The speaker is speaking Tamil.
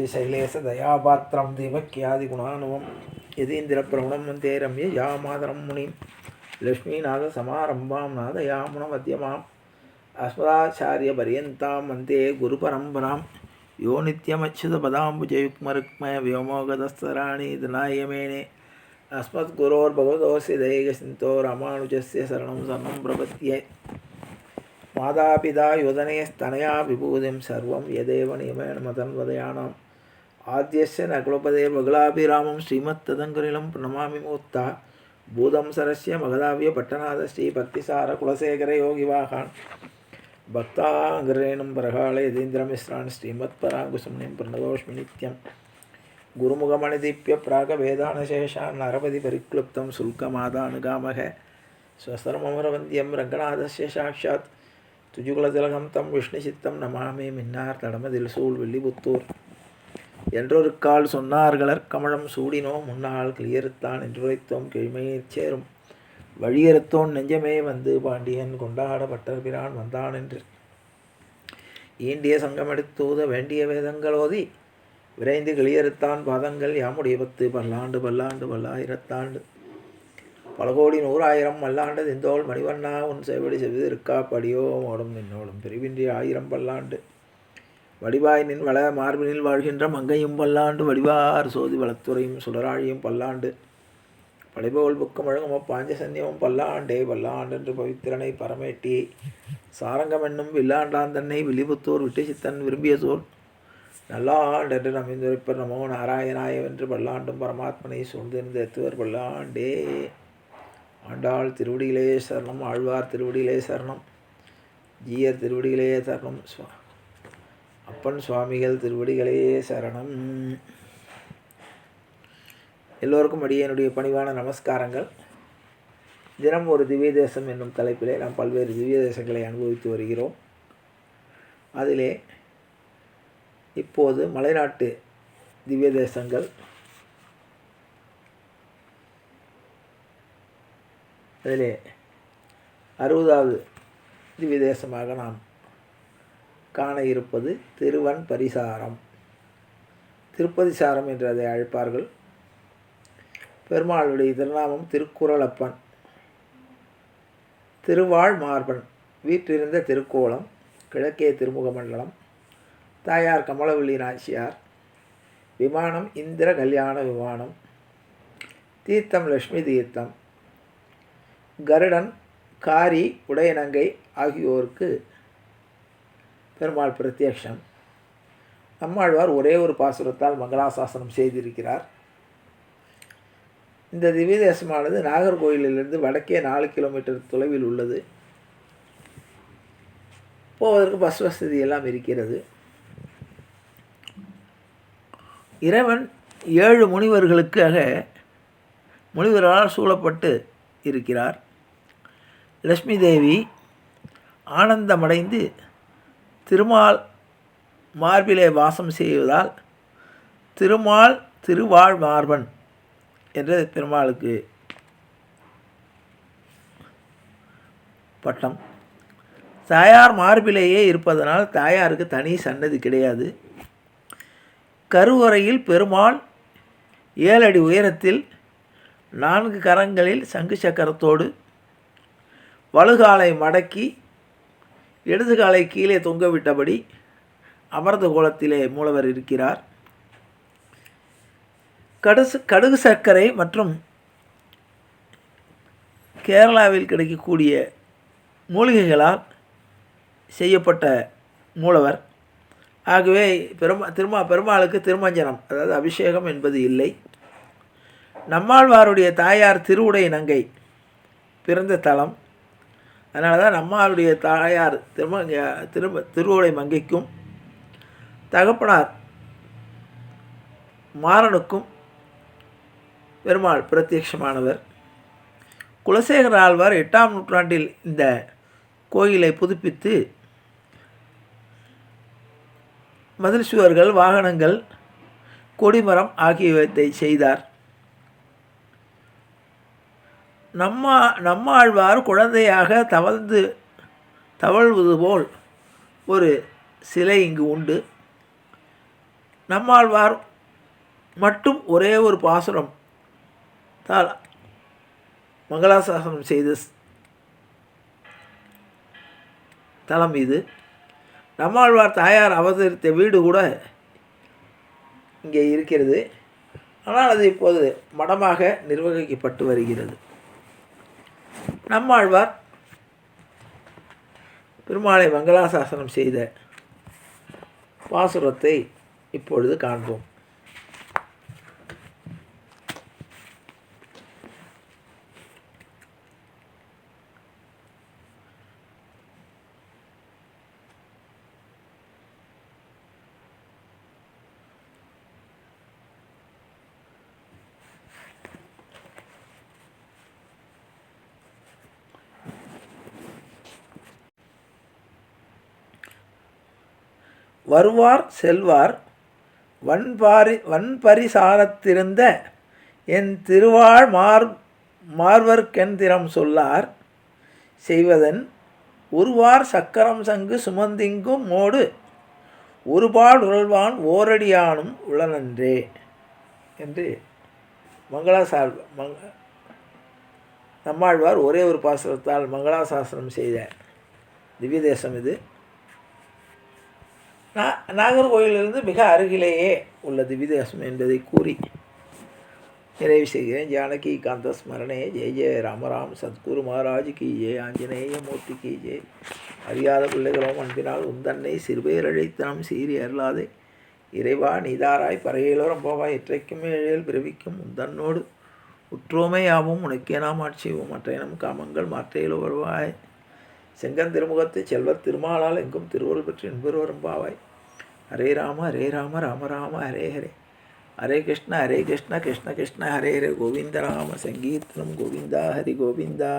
श्रीशैलेशदयापात्रं दीपक्यादिगुणानुवं यतीन्द्रप्रवणं वन्दे रम्यजामातरं मुनिं लक्ष्मीनाथसमारम्भां नादयामुनमध्यमाम् अस्मदाचार्यपर्यन्तां वन्दे गुरुपरम्परां यो नित्यमच्युतपदाम्बुजयुग्मरुक्मव्योमोगतस्तराणि धनायमेने अस्मद्गुरोर्भगवतोऽस्य दैकसिन्तो रामानुजस्य शरणं प्रपद्ये मातापिता योधनेस्तनया विभूतिं सर्वं यदेव नियमेन मदन्वदयानाम् आद्यस्य नकुलपतेर्वगुलाभिरामं श्रीमत्तदङ्करिलं प्रणमामि मूर्ता भूतं सरस्य मगधाव्य पट्टनाथ श्रीभक्तिसारकुलशेखरयोगिवाहान् भक्ताङ्ग्रेणं परकाले यतीन्द्रमिश्रान् श्रीमत्पराङ्कुशमुनिं प्रणतोऽस्मि नित्यं गुरुमुखमणिदीप्य प्रागवेदानशेषान् नरपतिपरिक्लुप्तं शुल्कमादानुगामः स्वसरमरवन्द्यं रङ्गनाथस्य साक्षात् துஜுகுலதிலகம் தம் விஷ்ணு சித்தம் நமாமே மின்னார் தடமதில் சூழ் வில்லிபுத்தூர் என்றொரு கால் சொன்னார்களர் கமலம் சூடினோ முன்னால் கிளியறுத்தான் என்றுரைத்தோம் கிழிமையைச் சேரும் வழியறுத்தோன் நெஞ்சமே வந்து பாண்டியன் கொண்டாடப்பட்ட பிரான் வந்தான் என்று ஈண்டிய சங்கமெடுத்தூத வேண்டிய வேதங்களோதி விரைந்து கிளியறுத்தான் பாதங்கள் யாமுடைய 10 பல்லாண்டு பல்லாண்டு பல்லாயிரத்தாண்டு பல கோடி 100,000 மல்லாண்டு திந்தோள் மணிவண்ணா உன் செவிடி செவிதிருக்கா படியோ மோடும் நின்னோடும் பிரிவின்றி 1000 பல்லாண்டு வடிவாய் நின் வள மார்பினில் வாழ்கின்ற மங்கையும் பல்லாண்டு வடிவார் சோதி வளத்துறையும் சுடராழியும் பல்லாண்டு படைபோல் புக்கம் அழகும் பாஞ்சசன்யமும் பல்லாண்டே பல்லாண்டென்று பவித்திரனை பரமேட்டி சாரங்கம் என்னும் வில்லாண்டான் தன்னை வில்லிபுத்தூர் விட்டு சித்தன் விரும்பிய சோல் நல்லாண்டென்று நமிந்துரைப்பர் நமோ நாராயணாயவென்று பல்லாண்டும் பரமாத்மனை சூழ்ந்திருந்த எத்துவர் பல்லாண்டே ஆண்டாள் திருவடிகளே சரணம் ஆழ்வார் திருவடிகளே சரணம் ஜீயர் திருவடிகளே சரணம் அப்பன் சுவாமிகள் திருவடிகளே சரணம். எல்லோருக்கும் அடியேனுடைய பணிவான நமஸ்காரங்கள். தினம் ஒரு திவ்ய தேசம் என்னும் தலைப்பிலே நாம் பல்வேறு திவ்ய தேசங்களை அனுபவித்து வருகிறோம். அதிலே இப்போது மலைநாட்டு திவ்ய தேசங்கள், அதிலே 60வது திவ்ய தேசமாக நாம் காண இருப்பது திருவன் பரிசாரம். திருப்பதி சாரம் என்று அதை அழைப்பார்கள். பெருமாளுடைய திருநாமம் திருக்குறளப்பன். திருவாழ் மார்பன் வீற்றிருந்த திருக்கோலம், கிழக்கே திருமுக மண்டலம், தாயார் கமலவல்லி நாச்சியார், விமானம் இந்திர கல்யாண விமானம், தீர்த்தம் லக்ஷ்மி தீர்த்தம், கருடன் காரி உடையநங்கை ஆகியோருக்கு பெருமாள் பிரத்யக்ஷம். நம்மாழ்வார் ஒரே ஒரு பாசுரத்தால் மங்களாசாசனம் செய்திருக்கிறார். இந்த திவ்ய தேசமானது நாகர்கோயிலிலிருந்து வடக்கே 4 கிலோமீட்டர் தொலைவில் உள்ளது. போவதற்கு பஸ் வசதி எல்லாம் இருக்கிறது. இறைவன் 7 முனிவர்களுக்காக முனிவர்களால் சூழப்பட்டு இருக்கிறார். லக்ஷ்மி தேவி ஆனந்தமடைந்து திருமால் மார்பிலே வாசம் செய்வதால் திருமால் திருவாழ் மார்பன் என்ற பெருமாளுக்கு பட்டம். தாயார் மார்பிலேயே இருப்பதனால் தாயாருக்கு தனி சன்னதி கிடையாது. கருவறையில் பெருமாள் 7 அடி உயரத்தில் 4 கரங்களில் சங்கு சக்கரத்தோடு வலுகாலை மடக்கி இடது காலை கீழே தொங்கவிட்டபடி அமர்ந்த கோலத்திலே மூலவர் இருக்கிறார். கடுகு சர்க்கரை மற்றும் கேரளாவில் கிடைக்கக்கூடிய மூலிகைகளால் செய்யப்பட்ட மூலவர். ஆகவே பெருமாளுக்கு திருமஞ்சனம், அதாவது அபிஷேகம் என்பது இல்லை. நம்மாழ்வாருடைய தாயார் திருவுடை நங்கை பிறந்த தலம். அதனால தான் நம்மாளுடைய தாயார் திருவுடை மங்கைக்கும் தகப்பனார் மாறனுக்கும் பெருமாள் பிரத்யட்சமானவர். குலசேகர ஆழ்வார் 8ஆம் நூற்றாண்டில் இந்த கோயிலை புதுப்பித்து மதில் சுவர்கள், வாகனங்கள், கொடிமரம் ஆகியவற்றை செய்தார். நம்மாழ்வார் குழந்தையாக தவழ்வது போல் ஒரு சிலை இங்கு உண்டு. நம்மாழ்வார் மட்டும் ஒரே ஒரு பாசுரம் தால் மங்களாசாசனம் செய்த தலம் இது. நம்மாழ்வார் தாயார் அவதரித்த வீடு கூட இங்கே இருக்கிறது. ஆனால் அது இப்போது மடமாக நிர்வகிக்கப்பட்டு வருகிறது. நம்மாழ்வார் பெருமாளை மங்களாசாசனம் செய்த பாசுரத்தை இப்பொழுது காண்போம். வருவார் செல்வார் வன்பரிசாரத்திருந்த என் திருவாழ் மார்வர்க்கெந்திரம் சொல்லார் செய்வதன் உருவார் சக்கரம் சங்கு சுமந்திங்கும் மோடு ஒருபால் உழல்வான் ஓரடியானும் உளனன்றே என்று நம்மாழ்வார் ஒரே ஒரு பாசுரத்தால் மங்களாசாசனம் செய்த திவ்ய தேசம் இது. நாகர்கோயிலிருந்து மிக அருகிலேயே உள்ள திவ்யதேசம் என்பதை கூறி நிறைவு செய்கிறேன். ஜானகி காந்த ஸ்மரணே ஜெய ஜெய ராமராம் சத்குரு மகாராஜ் கி ஜெய ஆஞ்சநேய மூர்த்தி கி ஜெய. அறியாத பிள்ளைகளும் அன்பினால் உந்தன்னை சிறுபேரழைத்தனம் சீறி அருளாதே இறைவா நீதாராய் பறையிலோரம் போவாய் எற்றைக்கும் ஏழில் பிறவிக்கும் உந்தன்னோடு உற்றோமை யாவும் உனக்கே நாம் ஆட்சியும் மற்றையினம் காமங்கள் மாற்றையிலோ வருவாய். செங்கன் திருமுகத்து செல்வத் திருமாலால் எங்கும் திருவருள் பெற்று என்பவரும் பாவாய். ஹரே ராம ராம ராம ஹரே ஹரே ஹரே கிருஷ்ண கிருஷ்ண கிருஷ்ண ஹரே ஹரே கோவிந்த ராம சங்கீர்த்தனம் கோவிந்தா ஹரி கோவிந்தா.